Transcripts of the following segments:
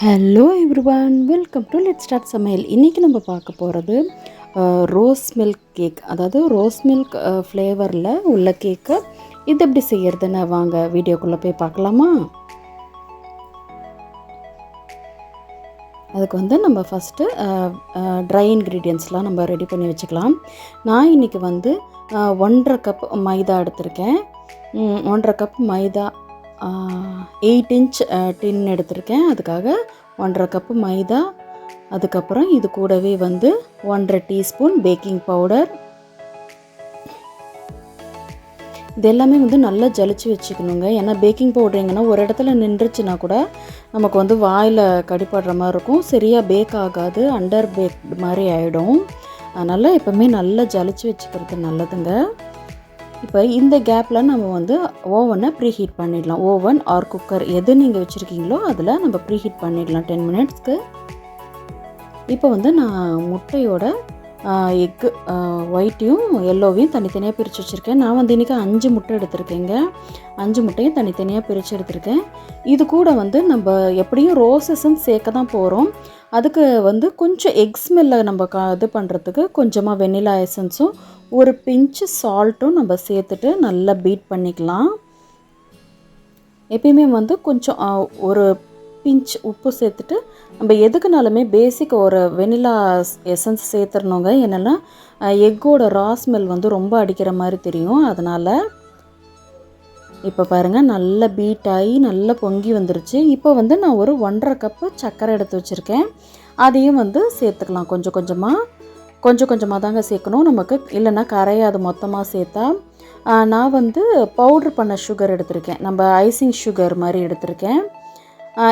Hello everyone, welcome to let start சமையல். இன்றைக்கி நம்ம பார்க்க போகிறது ரோஸ் மில்க் கேக். அதாவது ரோஸ் மில்க் ஃப்ளேவரில் உள்ள கேக்கு. இது எப்படி செய்கிறதுன்னு வாங்க வீடியோக்குள்ளே போய் பார்க்கலாமா? அதுக்கு நம்ம ஃபஸ்ட்டு ட்ரை இன்க்ரீடியன்ட்ஸ்லாம் நம்ம ரெடி பண்ணி வச்சுக்கலாம். நான் இன்றைக்கி 1.5 கப் மைதா எடுத்திருக்கேன். 1.5 கப் மைதா, 8 இன்ச் டின் எடுத்திருக்கேன். அதுக்காக 1.5 கப்பு மைதா. அதுக்கப்புறம் இது கூடவே 1.5 டீஸ்பூன் பேக்கிங் பவுடர். இது எல்லாமே நல்லா ஜலிச்சு வச்சுக்கணுங்க. ஏன்னா பேக்கிங் பவுடருங்கன்னா ஒரு இடத்துல நின்றுச்சுன்னா கூட நமக்கு வாயில் கடிப்படுற மாதிரி இருக்கும், சரியாக பேக் ஆகாது, அண்டர் பேக் மாதிரி ஆகிடும். அதனால் எப்போவுமே நல்லா ஜலிச்சு வச்சுக்கிறது நல்லதுங்க. இப்போ இந்த கேப்பில் நம்ம ஓவனை ப்ரீஹீட் பண்ணிடலாம். ஓவன் ஆர் குக்கர் எது நீங்கள் வச்சுருக்கீங்களோ அதில் நம்ம ப்ரீஹீட் பண்ணிடலாம் 10 மினிட்ஸ்க்கு. இப்போ நான் முட்டையோட எக்கு ஒயிட்டையும் எல்லோவையும் தனித்தனியாக பிரித்து வச்சுருக்கேன். நான் இன்றைக்கி 5 முட்டை எடுத்திருக்கேங்க. 5 முட்டையும் தனித்தனியாக பிரித்து எடுத்திருக்கேன். இது கூட நம்ம எப்படியும் ரோஸ் எசன்ஸ் சேர்க்க தான் போகிறோம். அதுக்கு கொஞ்சம் எக் ஸ்மெல்லை நம்ம இது பண்ணுறதுக்கு கொஞ்சமாக வெண்ணிலா எசன்ஸும் ஒரு பிஞ்சு சால்ட்டும் நம்ம சேர்த்துட்டு நல்லா பீட் பண்ணிக்கலாம். எப்பயுமே கொஞ்சம் ஒரு பிஞ்ச் உப்பு சேர்த்துட்டு நம்ம எதுக்குனாலுமே பேசிக் ஒரு வெனிலா எசன்ஸ் சேர்த்துடணுங்க. என்னென்னா எக்கோட ரா ஸ்மெல் ரொம்ப அடிக்கிற மாதிரி தெரியும். அதனால் இப்போ பாருங்கள், நல்லா பீட் ஆகி நல்லா பொங்கி வந்துருச்சு. இப்போ நான் ஒரு 1.5 கப்பு சர்க்கரை எடுத்து வச்சுருக்கேன். அதையும் சேர்த்துக்கலாம். கொஞ்சம் கொஞ்சமாக தாங்க சேர்க்கணும், நமக்கு இல்லைன்னா கரையாது மொத்தமாக சேர்த்தா. நான் பவுட்ரு பண்ண சுகர் எடுத்திருக்கேன். நம்ம ஐசிங் சுகர் மாதிரி எடுத்திருக்கேன்.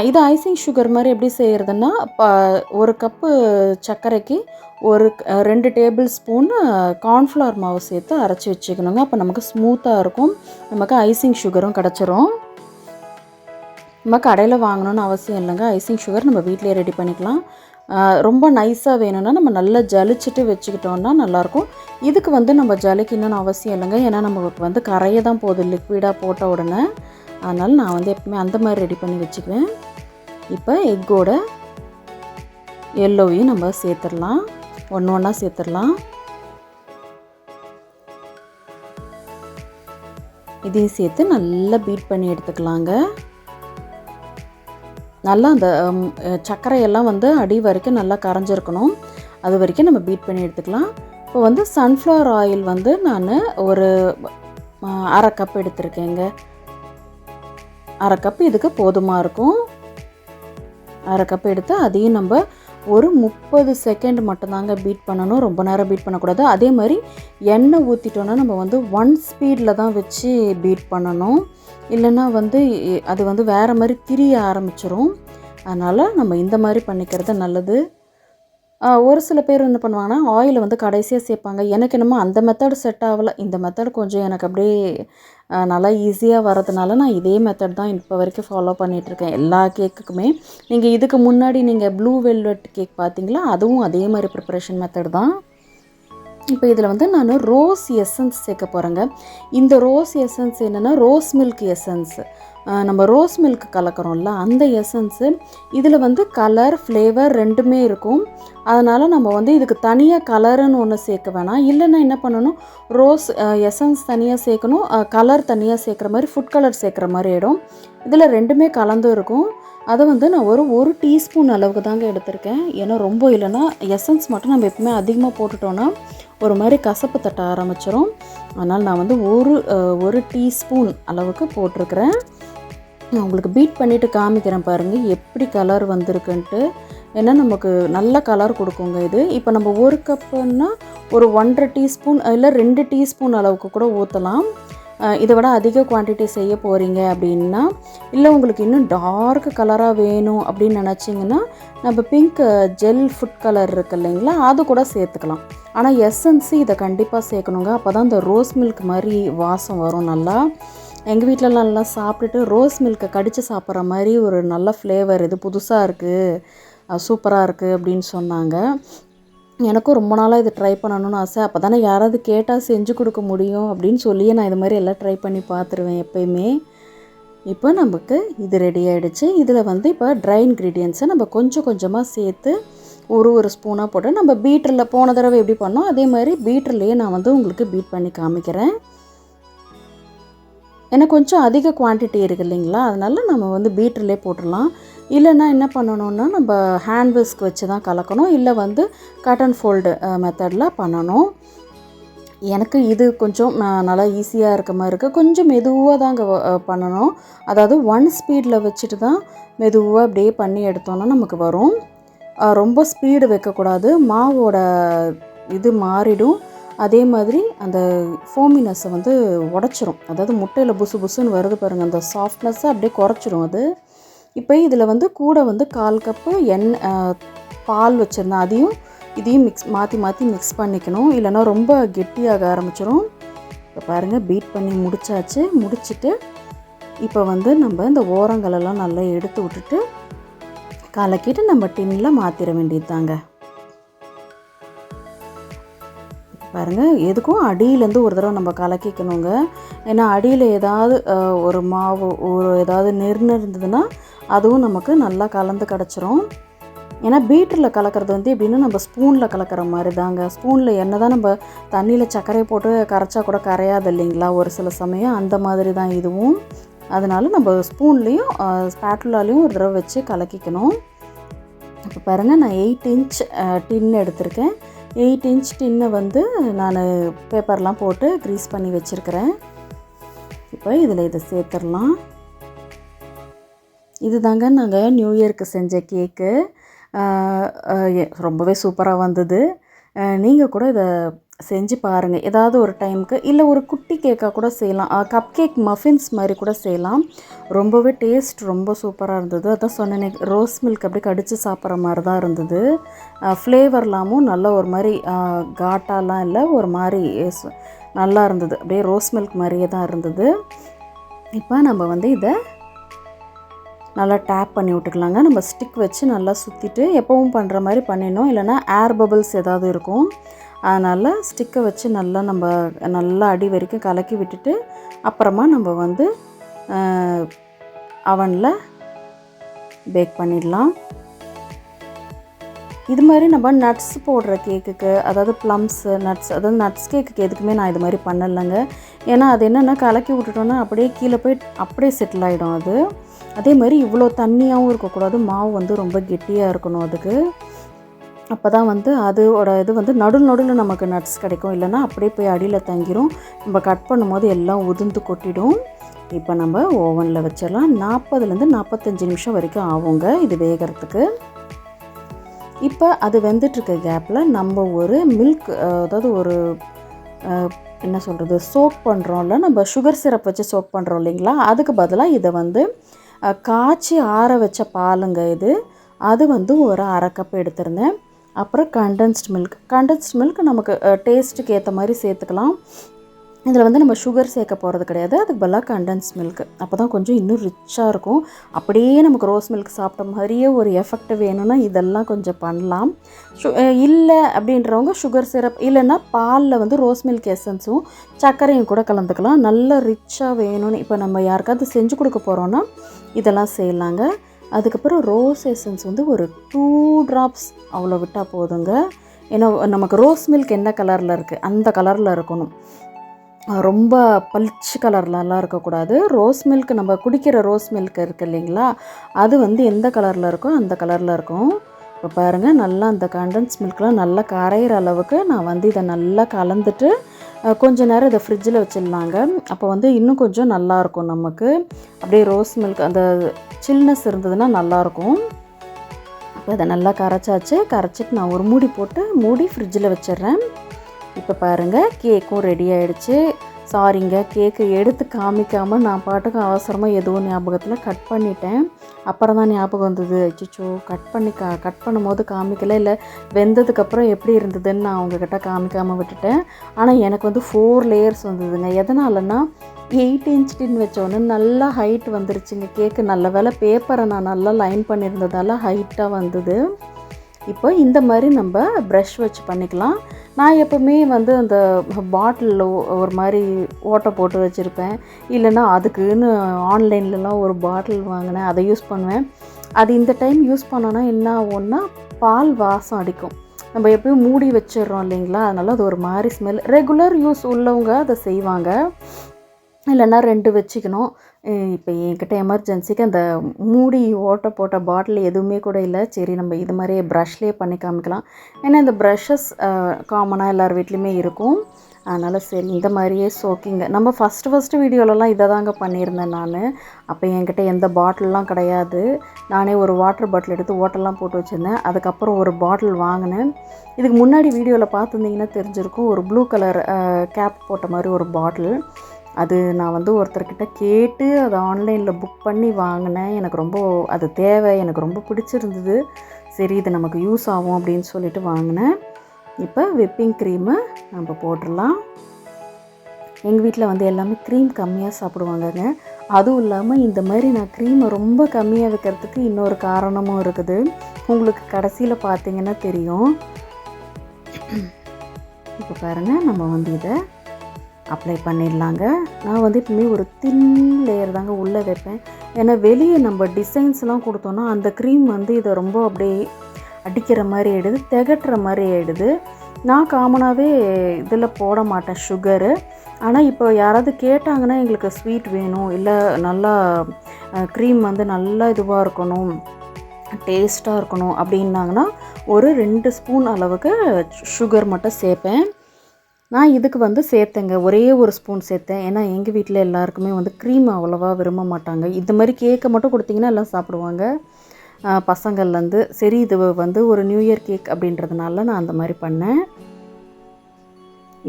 இது ஐசிங் சுகர் மாதிரி எப்படி செய்கிறதுன்னா, ஒரு கப்பு சர்க்கரைக்கு 2 டேபிள் ஸ்பூன் கார்ன்ஃப்ளவர் மாவு சேர்த்து அரைச்சி வச்சுக்கணுங்க. அப்போ நமக்கு ஸ்மூத்தாக இருக்கும், நமக்கு ஐசிங் சுகரும் கிடச்சிரும். நம்ம கடையில் வாங்கணுன்னு அவசியம் இல்லைங்க. ஐசிங் சுகர் நம்ம வீட்டிலே ரெடி பண்ணிக்கலாம். ரொம்ப நைஸாக வேணும்னா நம்ம நல்லா ஜலிச்சுட்டு வச்சுக்கிட்டோன்னா நல்லாயிருக்கும். இதுக்கு நம்ம ஜலிக்கணும்னு அவசியம் இல்லைங்க. ஏன்னா நமக்கு கரைய தான் போகுது லிக்விடாக போட்ட உடனே. அதனால் நான் எப்பவுமே அந்த மாதிரி ரெடி பண்ணி வச்சுக்குவேன். இப்போ எக்கோட எல்லோவையும் நம்ம சேர்த்துடலாம். ஒன்றா சேர்த்துடலாம். இதையும் சேர்த்து நல்லா பீட் பண்ணி எடுத்துக்கலாங்க. நல்லா அந்த சர்க்கரையெல்லாம் அடி வரைக்கும் நல்லா கரைஞ்சிருக்கணும். அது வரைக்கும் நம்ம பீட் பண்ணி எடுத்துக்கலாம். இப்போ சன்ஃப்ளவர் ஆயில் நான் ஒரு 1/2 கப் எடுத்திருக்கேங்க. 1/2 கப் இதுக்கு போதுமாக இருக்கும். 1/2 கப் எடுத்து அதையும் நம்ம ஒரு 30 செகண்ட் மட்டும்தாங்க பீட் பண்ணணும். ரொம்ப நேரம் பீட் பண்ணக்கூடாது. அதே மாதிரி எண்ணெய் ஊற்றிட்டோன்னா நம்ம 1 ஸ்பீடில் தான் வச்சு பீட் பண்ணணும். இல்லைன்னா அது வேறு மாதிரி திரிய ஆரம்பிச்சிரும். அதனால் நம்ம இந்த மாதிரி பண்ணிக்கிறது நல்லது. ஒரு சில பேர் என்ன பண்ணுவாங்கன்னா ஆயில் கடைசியாக சேர்ப்பாங்க. எனக்கு என்னமோ அந்த மெத்தட் செட் ஆகலை. இந்த மெத்தட் கொஞ்சம் எனக்கு அப்படியே நல்லா ஈஸியாக வரதுனால நான் இதே மெத்தட் தான் இப்போ வரைக்கும் ஃபாலோ பண்ணிகிட்ருக்கேன் எல்லா கேக்குக்குமே. நீங்கள் இதுக்கு முன்னாடி நீங்கள் ப்ளூ வெல்வெட் கேக் பார்த்தீங்களா, அதுவும் அதே மாதிரி ப்ரிப்பரேஷன் மெத்தட் தான். இப்போ இதில் நான் ரோஸ் எசன்ஸ் சேர்க்க போகிறேங்க. இந்த ரோஸ் எசன்ஸ் என்னென்னா ரோஸ் மில்க் எசன்ஸ். நம்ம ரோஸ் மில்க் கலக்கிறோம்ல அந்த எசன்ஸு. இதில் கலர் ஃப்ளேவர் ரெண்டுமே இருக்கும். அதனால் நம்ம இதுக்கு தனியாக கலருன்னு ஒன்று சேர்க்க வேணாம். இல்லைன்னா என்ன பண்ணணும், ரோஸ் எசன்ஸ் தனியாக சேர்க்கணும், கலர் தனியாக சேர்க்குற மாதிரி, ஃபுட் கலர் சேர்க்குற மாதிரி ஆகிடும். இதில் ரெண்டுமே கலந்து இருக்கும். அதை நான் ஒரு டீஸ்பூன் அளவுக்கு தாங்க எடுத்திருக்கேன். ஏன்னா ரொம்ப இல்லைன்னா எசன்ஸ் மட்டும் நம்ம எப்பவுமே அதிகமாக போட்டுட்டோன்னா ஒரு மாதிரி கசப்பு தட்ட ஆரம்பிச்சிடும். அதனால் நான் ஒரு டீஸ்பூன் அளவுக்கு போட்டிருக்கிறேன். நான் உங்களுக்கு பீட் பண்ணிவிட்டு காமிக்கிறேன் பாருங்கள் எப்படி கலர் வந்திருக்குன்ட்டு. ஏன்னா நமக்கு நல்ல கலர் கொடுக்குங்க இது. இப்போ நம்ம 1 கப்புன்னா ஒரு 1.5 டீஸ்பூன் இல்லை 2 டீஸ்பூன் அளவுக்கு கூட ஊற்றலாம். இதை விட அதிக குவான்டிட்டி செய்ய போகிறீங்க அப்படின்னா, இல்லை உங்களுக்கு இன்னும் டார்க் கலராக வேணும் அப்படின்னு நினச்சிங்கன்னா நம்ம பிங்க் ஜெல் ஃபுட் கலர் இருக்குது இல்லைங்களா, அது கூட சேர்த்துக்கலாம். ஆனால் எசன்ஸு இதை கண்டிப்பாக சேர்க்கணுங்க. அப்போ தான் இந்த ரோஸ் மில்க் மாதிரி வாசம் வரும் நல்லா. எங்கள் வீட்டிலலாம் நல்லா சாப்பிட்டுட்டு ரோஸ் மில்கை கடித்து சாப்பிட்ற மாதிரி ஒரு நல்ல ஃப்ளேவர், இது புதுசாக இருக்குது, சூப்பராக இருக்குது அப்படின்னு சொன்னாங்க. எனக்கும் ரொம்ப நாளாக இது ட்ரை பண்ணணும்னு ஆசை. அப்போ தானே யாராவது கேட்டால் செஞ்சு கொடுக்க முடியும் அப்படின்னு சொல்லியே நான் இது மாதிரி எல்லாம் ட்ரை பண்ணி பார்த்துருவேன் எப்போயுமே. இப்போ நமக்கு இது ரெடி ஆகிடுச்சு. இதில் வந்து இப்போ ட்ரை இன்க்ரீடியன்ஸை நம்ம கொஞ்சம் கொஞ்சமாக சேர்த்து ஒரு ஸ்பூனாக போட்டு நம்ம பீட்டரில் போன தடவை எப்படி பண்ணோம் அதே மாதிரி பீட்டர்லேயே நான் வந்து உங்களுக்கு பீட் பண்ணி காமிக்கிறேன். ஏன்னா கொஞ்சம் அதிக குவான்டிட்டி இருக்குது இல்லைங்களா, அதனால் நம்ம வந்து பீட்டர்லேயே போட்டுடலாம். இல்லைன்னா என்ன பண்ணணுன்னா நம்ம ஹேண்ட் விஸ்க் வச்சு தான் கலக்கணும், இல்லை வந்து கட் அண்ட் ஃபோல்டு மெத்தடில் பண்ணணும். எனக்கு இது கொஞ்சம் நல்லா ஈஸியாக இருக்க மாதிரி இருக்குது. கொஞ்சம் மெதுவாக தாங்க பண்ணணும். அதாவது 1 ஸ்பீடில் வச்சுட்டு தான் மெதுவாக அப்படியே பண்ணி எடுத்தோன்னா நமக்கு வரும். ரொம்ப ஸ்பீடு வைக்கக்கூடாது, மாவோட இது மாறிடும். அதே மாதிரி அந்த ஃபோமினஸை வந்து உடச்சிரும். அதாவது முட்டையில் புசு புசுன்னு வருது பாருங்கள், அந்த சாஃப்ட்னஸை அப்படியே குறைச்சிரும் அது. இப்போ இதில் வந்து கூட வந்து 1/4 கப்பு பால் வச்சுருந்தேன், அதையும் இதையும் மாற்றி மிக்ஸ் பண்ணிக்கணும், இல்லைன்னா ரொம்ப கெட்டியாக ஆரம்பிச்சிடும். இப்போ பாருங்கள் பீட் பண்ணி முடிச்சுட்டு இப்போ வந்து நம்ம இந்த ஓரங்களெல்லாம் நல்லா எடுத்து விட்டுட்டு கலக்கிட்டு நம்ம டின்னில் மாற்றிட வேண்டியது தாங்க. பாருங்கள் எதுக்கும் அடியிலேருந்து ஒரு தடவை நம்ம கலக்கிக்கணுங்க. ஏன்னா அடியில் ஏதாவது ஒரு மாவு ஏதாவது நெருன்னு இருந்ததுன்னா அதுவும் நமக்கு நல்லா கலந்து கிடச்சிரும். ஏன்னா பீட்டரில் கலக்கிறது வந்து எப்படின்னா நம்ம ஸ்பூனில் கலக்கிற மாதிரி தாங்க. ஸ்பூனில் என்ன தான் நம்ம தண்ணியில் சர்க்கரை போட்டு கரைச்சா கூட கரையாது இல்லைங்களா ஒரு சில சமயம், அந்த மாதிரி தான் இதுவும். அதனால நம்ம ஸ்பூன்லேயும் ஸ்பேட்டுலாலையும் ஒரு தடவை வச்சு கலக்கிக்கணும். இப்போ பாருங்கள் நான் 8 இன்ச் டின்னு எடுத்திருக்கேன். 8 இன்ச் டின்னை வந்து நான் பேப்பர்லாம் போட்டு க்ரீஸ் பண்ணி வச்சுருக்கிறேன். இப்போ இதில் இதை சேர்த்துடலாம். இது தாங்க நாங்கள் நியூ இயருக்கு செஞ்ச கேக்கு. ரொம்பவே சூப்பராக வந்தது. நீங்கள் கூட இதை செஞ்சு பாருங்கள் ஏதாவது ஒரு டைமுக்கு, இல்லை ஒரு குட்டி கேக்காக கூட செய்யலாம். கப் கேக் மஃபின்ஸ் மாதிரி கூட செய்யலாம். ரொம்பவே டேஸ்ட் ரொம்ப சூப்பராக இருந்தது. அதான் சொன்னேனே, ரோஸ் மில்க் அப்படியே கடித்து சாப்பிட்ற மாதிரி தான் இருந்தது. ஃப்ளேவர்லாமும் நல்ல ஒரு மாதிரி காட்டாலாம் இல்லை, ஒரு மாதிரி நல்லா இருந்தது. அப்படியே ரோஸ் மில்க் மாதிரியே தான் இருந்தது. இப்போ நம்ம வந்து இதை நல்லா டேப் பண்ணி விட்டுக்கலாங்க. நம்ம ஸ்டிக் வச்சு நல்லா சுற்றிட்டு எப்பவும் பண்ணுற மாதிரி பண்ணிடணும், இல்லைனா ஏர் பபிள்ஸ் ஏதாவது இருக்கும். அதனால் ஸ்டிக்கை வச்சு நல்லா அடி வரைக்கும் கலக்கி விட்டுட்டு அப்புறமா நம்ம வந்து அவனில் பேக் பண்ணிடலாம். இது மாதிரி நம்ம நட்ஸ் போடுற கேக்குக்கு, அதாவது ப்ளம்ஸு நட்ஸ், அதாவது நட்ஸ் கேக்குக்கு எதுக்குமே நான் இது மாதிரி பண்ணலைங்க. ஏன்னா அது என்னென்னா கலக்கி விட்டுட்டோன்னா அப்படியே கீழே போய் அப்படியே செட்டில் ஆகிடும் அது. அதே மாதிரி இவ்வளோ தண்ணியாகவும் இருக்கக்கூடாது, மாவு வந்து ரொம்ப கெட்டியாக இருக்கணும் அதுக்கு. அப்போ தான் வந்து அதோட இது வந்து நடுவில் நமக்கு நட்ஸ் கிடைக்கும், இல்லைன்னா அப்படியே போய் அடியில் தங்கிரும். நம்ம கட் பண்ணும்போது எல்லாம் உதிர்ந்து கொட்டிடும். இப்போ நம்ம ஓவனில் வச்சிடலாம். 40லேருந்து 45 நிமிஷம் வரைக்கும் ஆகுங்க இது வேகிறதுக்கு. இப்போ அது வெந்துட்டுருக்க கேப்பில் நம்ம ஒரு மில்க், அதாவது ஒரு என்ன சொல்கிறது, சோக் பண்ணுறோம்ல, நம்ம சுகர் சிரப் வச்சு சோக் பண்ணுறோம் இல்லைங்களா, அதுக்கு பதிலாக இதை வந்து காய்ச்சி ஆற வச்ச பாலுங்க இது. அது வந்து ஒரு 1/2 கப் எடுத்திருந்தேன். அப்புறம் கண்டென்ஸ்ட் மில்க் நமக்கு டேஸ்ட்டுக்கு ஏற்ற மாதிரி சேர்த்துக்கலாம். இதில் வந்து நம்ம சுகர் சேர்க்க போகிறது கிடையாது, அதுக்கு பதிலாக கண்டென்ஸ் மில்க். அப்போ தான் கொஞ்சம் இன்னும் ரிச்சாக இருக்கும். அப்படியே நமக்கு ரோஸ் மில்க் சாப்பிட்ட மாதிரியே ஒரு எஃபெக்ட் வேணும்னா இதெல்லாம் கொஞ்சம் பண்ணலாம். இல்லை அப்படின்றவங்க சுகர் சிரப், இல்லைன்னா பாலில் வந்து ரோஸ் மில்க் எசன்ஸும் சர்க்கரையும் கூட கலந்துக்கலாம். நல்லா ரிச்சாக வேணும்னு இப்போ நம்ம யாருக்காவது செஞ்சு கொடுக்க போகிறோன்னா இதெல்லாம் செய்யலாங்க. அதுக்கப்புறம் ரோஸ் எசன்ஸ் வந்து ஒரு 2 ட்ராப்ஸ் அவ்வளோ விட்டால் போதுங்க. ஏன்னா நமக்கு ரோஸ் மில்க் என்ன கலரில் இருக்குது அந்த கலரில் இருக்கணும், ரொம்ப பளிச்சு கலர்லலாம் இருக்கக்கூடாது. ரோஸ் மில்க், நம்ம குடிக்கிற ரோஸ் மில்க் இருக்குது இல்லைங்களா, அது வந்து எந்த கலரில் இருக்கோ அந்த கலரில் இருக்கும். இப்போ பாருங்கள் நல்லா அந்த கண்டென்ஸ் மில்க்லாம் நல்லா கரையிற அளவுக்கு நான் வந்து இதை நல்லா கலந்துட்டு கொஞ்சம் நேரம் இதை ஃப்ரிட்ஜில் வச்சிடலாங்க. அப்போ வந்து இன்னும் கொஞ்சம் நல்லாயிருக்கும் நமக்கு. அப்படியே ரோஸ் மில்க் அந்த சில்னஸ் இருந்ததுன்னா நல்லாயிருக்கும். இப்போ இதை நல்லா கரைச்சிட்டு நான் ஒரு மூடி போட்டு மூடி ஃப்ரிட்ஜில் வச்சிடுறேன். இப்போ பாருங்கள் கேக்கும் ரெடி ஆகிடுச்சு. சாரிங்க, கேக்கு எடுத்து காமிக்காமல் நான் பாட்டுக்கு அவசரமாக ஏதோ ஞாபகத்தில் கட் பண்ணிட்டேன். அப்புறம் தான் ஞாபகம் வந்தது, அச்சோ கட் பண்ணும்போது காமிக்கல, இல்லை வெந்ததுக்கப்புறம் எப்படி இருந்ததுன்னு நான் அவங்கக்கிட்ட காமிக்காமல் விட்டுட்டேன். ஆனால் எனக்கு வந்து 4 லேயர்ஸ் வந்ததுங்க. எதனாலன்னா 8 இன்ச் டின் வச்சோன்னு நல்லா ஹைட் வந்துருச்சுங்க கேக்கு. நல்ல வேலை பேப்பரை நான் நல்லா லைன் பண்ணியிருந்ததால் ஹைட்டாக வந்தது. இப்போ இந்த மாதிரி நம்ம ப்ரஷ் வச்சு பண்ணிக்கலாம். நான் எப்போவுமே வந்து அந்த பாட்டிலில் ஒரு மாதிரி ஓட்டை போட்டு வச்சுருப்பேன். இல்லைன்னா அதுக்குன்னு ஆன்லைன்லலாம் ஒரு பாட்டில் வாங்கினேன், அதை யூஸ் பண்ணுவேன். அது இந்த டைம் யூஸ் பண்ணோன்னா என்ன ஆகும்னா பால் வாசம் அடிக்கும். நம்ம எப்பயும் மூடி வச்சிடுறோம் இல்லைங்களா, அதனால் அது ஒரு மாதிரி ஸ்மெல். ரெகுலர் யூஸ் உள்ளவங்க அதை செய்வாங்க, இல்லைன்னா 2 வச்சுக்கணும். இப்போ என்கிட்ட எமர்ஜென்சிக்கு அந்த மூடி ஓட்டை போட்ட பாட்டில் எதுவுமே கூட இல்லை. சரி நம்ம இது மாதிரியே ப்ரஷ்லேயே பண்ணி காமிக்கலாம். ஏன்னா இந்த ப்ரஷஸ் காமனாக எல்லார் வீட்லேயுமே இருக்கும். அதனால் சரி இந்த மாதிரியே சோக்கிங்க. நம்ம ஃபஸ்ட்டு வீடியோலலாம் இதை தாங்க பண்ணியிருந்தேன் நான். அப்போ என்கிட்ட எந்த பாட்டிலெலாம் கிடையாது. நானே ஒரு வாட்டர் பாட்டில் எடுத்து ஓட்டெல்லாம் போட்டு வச்சுருந்தேன். அதுக்கப்புறம் ஒரு பாட்டில் வாங்கினேன். இதுக்கு முன்னாடி வீடியோவில் பார்த்துருந்தீங்கன்னா தெரிஞ்சிருக்கும், ஒரு ப்ளூ கலர் கேப் போட்ட மாதிரி ஒரு பாட்டில். அது நான் வந்து ஒருத்தர்கிட்ட கேட்டு அதை ஆன்லைனில் புக் பண்ணி வாங்கினேன். எனக்கு ரொம்ப அது தேவை, எனக்கு ரொம்ப பிடிச்சிருந்தது. சரி இது நமக்கு யூஸ் ஆகும் அப்படின்னு சொல்லிட்டு வாங்கினேன். இப்போ விப்பிங் க்ரீமை நம்ம போட்டுடலாம். எங்கள் வீட்டில் வந்து எல்லாமே க்ரீம் கம்மியாக சாப்பிடுவாங்கங்க. அதுவும் இல்லாமல் இந்த மாதிரி நான் க்ரீமை ரொம்ப கம்மியாக வைக்கிறதுக்கு இன்னொரு காரணமும் இருக்குது. உங்களுக்கு கடைசியில் பார்த்தீங்கன்னா தெரியும். இப்போ பாருங்கள், நம்ம வந்து இதை அப்ளை பண்ணிடலாங்க. நான் வந்து எப்பவுமே ஒரு தின் லேயர் தாங்க உள்ளே வைப்பேன். ஏன்னா வெளியே நம்ம டிசைன்ஸ்லாம் கொடுத்தோன்னா அந்த க்ரீம் வந்து இதை ரொம்ப அப்படியே அடிக்கிற மாதிரி ஆகிடுது, திகட்டுற மாதிரி ஆகிடுது. நான் காமனாகவே இதில் போட மாட்டேன் சுகரு. ஆனால் இப்போ யாராவது கேட்டாங்கன்னா எங்களுக்கு ஸ்வீட் வேணும், இல்லை நல்லா க்ரீம் வந்து நல்லா இதுவாக இருக்கணும், டேஸ்ட்டாக இருக்கணும் அப்படின்னாங்கன்னா ஒரு 2 ஸ்பூன் அளவுக்கு சுகர் மட்டும் சேர்ப்பேன். நான் இதுக்கு வந்து சேர்த்தேங்க, ஒரே ஒரு ஸ்பூன் சேர்த்தேன். ஏன்னா எங்கள் வீட்டில் எல்லாருக்குமே வந்து க்ரீம் அவ்வளோவா விரும்ப மாட்டாங்க. இந்த மாதிரி கேக்கை மட்டும் கொடுத்திங்கன்னா எல்லாம் சாப்பிடுவாங்க பசங்கள்லேருந்து. சரி இது வந்து ஒரு நியூ இயர் கேக் அப்படின்றதுனால நான் அந்த மாதிரி பண்ணேன்.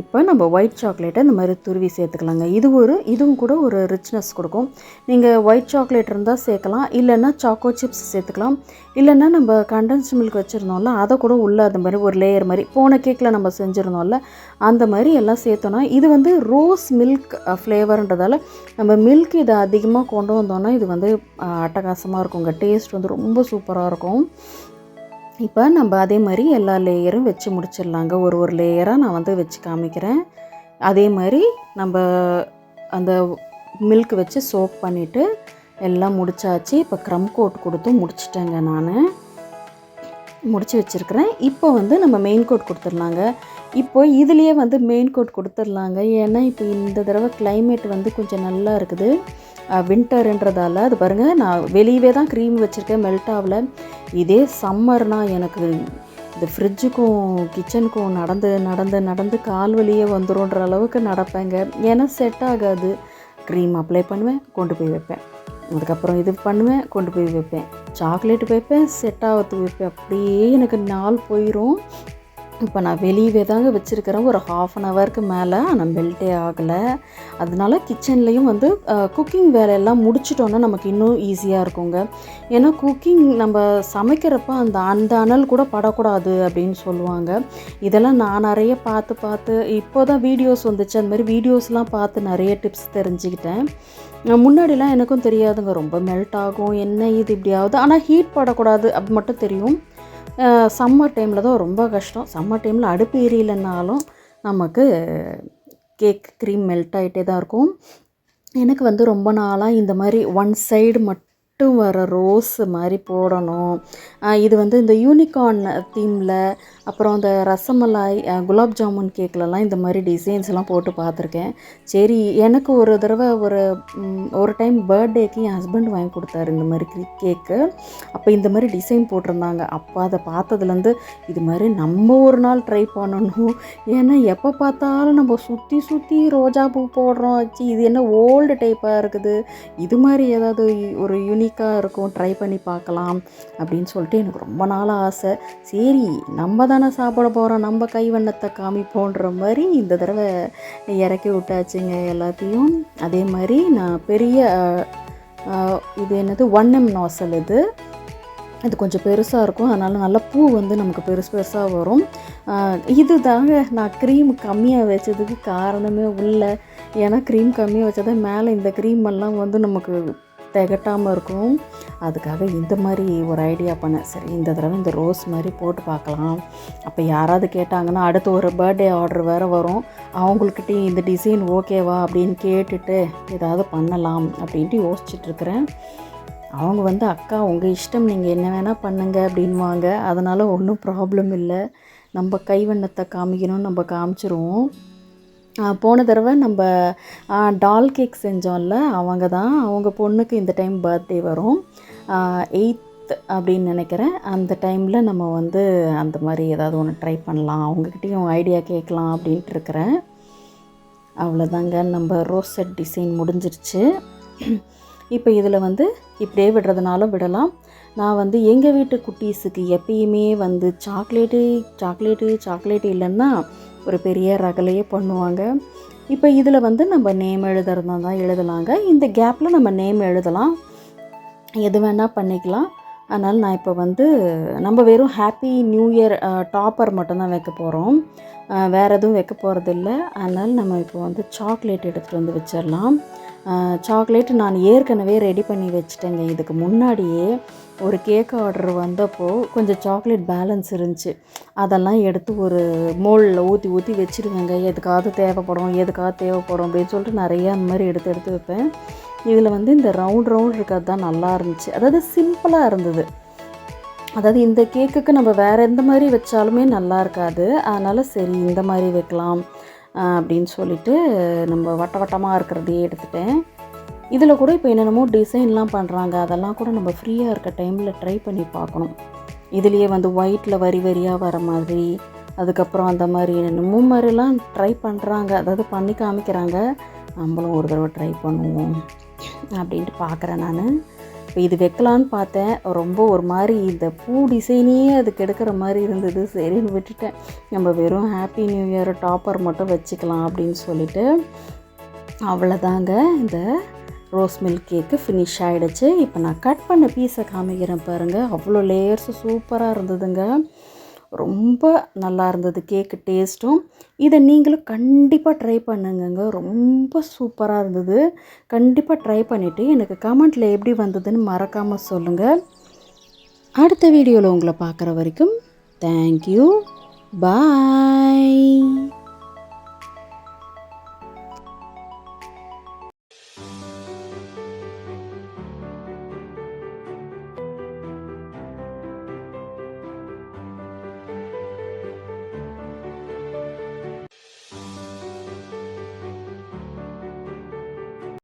இப்போ நம்ம ஒயிட் சாக்லேட்டை இந்த மாதிரி துருவி சேர்த்துக்கலாங்க. இதுவும் கூட ஒரு ரிச்னஸ் கொடுக்கும். நீங்கள் ஒயிட் சாக்லேட் இருந்தால் சேர்க்கலாம், இல்லைன்னா சாக்கோ சிப்ஸ் சேர்த்துக்கலாம். இல்லைன்னா நம்ம கண்டென்ஸ்டு மில்க் வச்சுருந்தோம்ல, அதை கூட உள்ளே அந்த மாதிரி ஒரு லேயர் மாதிரி போன கேக்கில் நம்ம செஞ்சுருந்தோம்ல அந்த மாதிரி எல்லாம் சேர்த்தோன்னா, இது வந்து ரோஸ் மில்க் ஃப்ளேவர்ன்றதால நம்ம மில்க் இதை அதிகமாக கொண்டு வந்தோன்னா இது வந்து அட்டகாசமாக இருக்குங்க. டேஸ்ட் வந்து ரொம்ப சூப்பராக இருக்கும். இப்போ நம்ம அதே மாதிரி எல்லா லேயரும் வச்சு முடிச்சிடலாங்க. ஒரு லேயராக நான் வந்து வச்சு காமிக்கிறேன். அதே மாதிரி நம்ம அந்த மில்க் வச்சு சோப் பண்ணிவிட்டு எல்லாம் முடிச்சாச்சு. இப்போ க்ரம் கோட் கொடுத்து முடிச்சிட்டேங்க, நான் முடிச்சு வச்சுருக்கிறேன். இப்போ வந்து நம்ம மெயின் கோட் கொடுத்துடலாங்க. இப்போ இதுலேயே வந்து மெயின் கோட் கொடுத்துடலாங்க. ஏன்னா இப்போ இந்த தடவை கிளைமேட் வந்து கொஞ்சம் நல்லா இருக்குது, வின்டருன்றதால. அது பாருங்கள், நான் வெளியவே தான் க்ரீம் வச்சுருக்கேன், மெல்ட் ஆகலை. இதே சம்மர்னால் எனக்கு இந்த ஃப்ரிட்ஜுக்கும் கிச்சனுக்கும் நடந்து நடந்து நடந்து கால் வலியே வந்துடும்ன்ற அளவுக்கு நடப்பேங்க. ஏன்னா செட் ஆகாது. க்ரீம் அப்ளை பண்ணுவேன், கொண்டு போய் வைப்பேன். அதுக்கப்புறம் இது பண்ணுவேன், கொண்டு போய் வைப்பேன். சாக்லேட் வைப்பேன், செட் ஆகிறதுக்கு வைப்பேன். அப்படியே எனக்கு நாள் போயிடும். இப்போ நான் வெளியவே தாங்க வச்சுருக்கிறேன் ஒரு 1/2 ஹவருக்கு மேலே. ஆனால் மெல்ட்டே ஆகலை. அதனால கிச்சன்லேயும் வந்து குக்கிங் வேலையெல்லாம் முடிச்சிட்டோன்னா நமக்கு இன்னும் ஈஸியாக இருக்குங்க. ஏன்னா குக்கிங் நம்ம சமைக்கிறப்ப அந்த அனல் கூட படக்கூடாது அப்படின்னு சொல்லுவாங்க. இதெல்லாம் நான் நிறைய பார்த்து இப்போ தான் வீடியோஸ் வந்துச்சு. அந்த மாதிரி வீடியோஸ்லாம் பார்த்து நிறைய டிப்ஸ் தெரிஞ்சுக்கிட்டேன். முன்னாடிலாம் எனக்கும் தெரியாதுங்க, ரொம்ப மெல்ட் ஆகும் என்ன இது இப்படியாவது, ஆனால் ஹீட் படக்கூடாது அப்படி மட்டும் தெரியும். சம்மர் டைமில் தான் ரொம்ப கஷ்டம். சம்மர் டைமில் அடுப்பு எரியலைன்னாலும் நமக்கு கேக் க்ரீம் மெல்ட் ஆகிட்டே தான் இருக்கும். எனக்கு வந்து ரொம்ப நாளாக இந்த மாதிரி ஒன் சைடு மட்டும் வர ரோஸ் மாதிரி போடணும். இது வந்து இந்த யூனிகார்ன் தீமில், அப்புறம் இந்த ரசமலாய் குலாப் ஜாமுன் கேக்லலாம் இந்த மாதிரி டிசைன்ஸ்லாம் போட்டு பார்த்துருக்கேன். சரி எனக்கு ஒரு தடவை ஒரு டைம் பர்த்டேக்கு என் ஹஸ்பண்ட் வாங்கி கொடுத்தாரு இந்த மாதிரி கேக்கு. அப்போ இந்த மாதிரி டிசைன் போட்டிருந்தாங்க. அப்போ அதை பார்த்ததுலேருந்து இது மாதிரி நம்ம ஒரு நாள் ட்ரை பண்ணணும். ஏன்னா எப்போ பார்த்தாலும் நம்ம சுற்றி ரோஜா பூ போடுறோம். இது என்ன ஓல்டு டைப்பாக இருக்குது, இது மாதிரி ஏதாவது ஒரு யூனிக்காக இருக்கும், ட்ரை பண்ணி பார்க்கலாம் அப்படின்னு சொல்லிட்டு எனக்கு ரொம்ப நாள் ஆசை. சரி நம்ம தானே சாப்பிட போகிறோம், நம்ம கைவண்ணத்தை காமிப்போன்ற மாதிரி இந்த தடவை இறக்கி விட்டாச்சுங்க எல்லாத்தையும். அதே மாதிரி நான் பெரிய இது என்னது 1M நாசல், இது கொஞ்சம் பெருசாக இருக்கும். அதனால் நல்லா பூ வந்து நமக்கு பெருசாக வரும். இது தாங்க நான் க்ரீம் கம்மியாக வச்சதுக்கு காரணமே உள்ள. ஏன்னா க்ரீம் கம்மியாக வச்சதான் மேலே இந்த க்ரீமெல்லாம் வந்து நமக்கு திகட்டாமல் இருக்கும். அதுக்காக இந்த மாதிரி ஒரு ஐடியா பண்ணேன். சரி இந்த தடவை இந்த ரோஸ் மாதிரி போட்டு பார்க்கலாம். அப்போ யாராவது கேட்டாங்கன்னா அடுத்து ஒரு பர்த்டே ஆர்டர் வேறு வரும், அவங்கக்கிட்டையும் இந்த டிசைன் ஓகேவா அப்படின்னு கேட்டுட்டு ஏதாவது பண்ணலாம் அப்படின்ட்டு யோசிச்சுட்ருக்கிறேன். அவங்க வந்து அக்கா உங்கள் இஷ்டம், நீங்கள் என்ன வேணால் பண்ணுங்க அப்படின்வாங்க. அதனால் ஒன்றும் ப்ராப்ளம் இல்லை. நம்ம கைவண்ணத்தை காமிக்கணும்னு நம்ம காமிச்சிருவோம். போன தடவை நம்ம டால் கேக் செஞ்சோம்ல, அவங்க பொண்ணுக்கு இந்த டைம் பர்த்டே வரும், 8th அப்படின்னு நினைக்கிறேன். அந்த டைமில் நம்ம வந்து அந்த மாதிரி ஏதாவது ஒன்று ட்ரை பண்ணலாம், அவங்கக்கிட்டேயும் ஐடியா கேட்கலாம் அப்படின்ட்டு இருக்கிறேன். அவ்வளோதாங்க, நம்ம ரோஸ் செட் டிசைன் முடிஞ்சிருச்சு. இப்போ இதில் வந்து இப்படியே விடுறதுனாலும் விடலாம். நான் வந்து எங்கள் வீட்டு குட்டீஸுக்கு எப்பயுமே வந்து சாக்லேட்டு இல்லைன்னா ஒரு பெரிய ரகலையே பண்ணுவாங்க. இப்போ இதில் வந்து நம்ம நேம் எழுதுறதா தான் எழுதலாங்க. இந்த கேப்பில் நம்ம நேம் எழுதலாம், எது வேணால் பண்ணிக்கலாம். அதனால் நான் இப்போ வந்து நம்ம வெறும் ஹாப்பி நியூ இயர் டாப்பர் மட்டும்தான் வைக்க போகிறோம், வேறு எதுவும் வைக்க போகிறதில்ல. அதனால் நம்ம இப்போ வந்து சாக்லேட் எடுத்துகிட்டு வந்து வச்சிடலாம். சாக்லேட்டு நான் ஏற்கனவே ரெடி பண்ணி வச்சுட்டேங்க. இதுக்கு முன்னாடியே ஒரு கேக் ஆர்டர் வந்தப்போ கொஞ்சம் சாக்லேட் பேலன்ஸ் இருந்துச்சு. அதெல்லாம் எடுத்து ஒரு மோல்டில் ஊற்றி வச்சுருவேங்க. எதுக்காவது தேவைப்படும் அப்படின்னு சொல்லிட்டு நிறையா அந்த மாதிரி எடுத்து வைப்பேன். இதில் வந்து இந்த ரவுண்ட் இருக்கிறது தான் நல்லா இருந்துச்சு. அதாவது சிம்பிளாக இருந்தது. அதாவது இந்த கேக்குக்கு நம்ம வேறு எந்த மாதிரி வச்சாலுமே நல்லா இருக்காது. அதனால் சரி இந்த மாதிரி வைக்கலாம் அப்படின்னு சொல்லிட்டு நம்ம வட்டமாக இருக்கிறதையே எடுத்துட்டேன். இதில் கூட இப்போ என்னென்னமோ டிசைன்லாம் பண்ணுறாங்க, அதெல்லாம் கூட நம்ம ஃப்ரீயாக இருக்க டைமில் ட்ரை பண்ணி பார்க்கணும். இதுலேயே வந்து ஒயிட்டில் வரியாக வர மாதிரி, அதுக்கப்புறம் அந்த மாதிரி என்னென்னமோ மாதிரிலாம் ட்ரை பண்ணுறாங்க, அதாவது பண்ணி காமிக்கிறாங்க. நம்மளும் ஒரு தடவை ட்ரை பண்ணுவோம் அப்படின்ட்டு பார்க்குறேன் நான். இப்போ இது வைக்கலான்னு பார்த்தேன், ரொம்ப ஒரு மாதிரி இந்த பூ டிசைனே அதுக்கு எடுக்கிற மாதிரி இருந்தது. சரின்னு விட்டுட்டேன். நம்ம வெறும் ஹாப்பி நியூ இயர் டாப்பர் மட்டும் வச்சுக்கலாம் அப்படின்னு சொல்லிட்டு. அவ்வளோதாங்க, இந்த ரோஸ் மில்க் கேக்கு ஃபினிஷ் ஆகிடுச்சு. இப்போ நான் கட் பண்ண பீஸை காமிக்கிறேன் பாருங்கள். அவ்வளோ லேயர்ஸு சூப்பராக இருந்ததுங்க. ரொம்ப நல்லா இருந்தது கேக்கு டேஸ்ட்டும். இதை நீங்களும் கண்டிப்பாக ட்ரை பண்ணுங்கங்க, ரொம்ப சூப்பராக இருந்தது. கண்டிப்பாக ட்ரை பண்ணிவிட்டு எனக்கு கமெண்ட்டில் எப்படி வந்ததுன்னு மறக்காமல் சொல்லுங்கள். அடுத்த வீடியோவில் உங்களை பார்க்குற வரைக்கும் தேங்க்யூ, பாய்.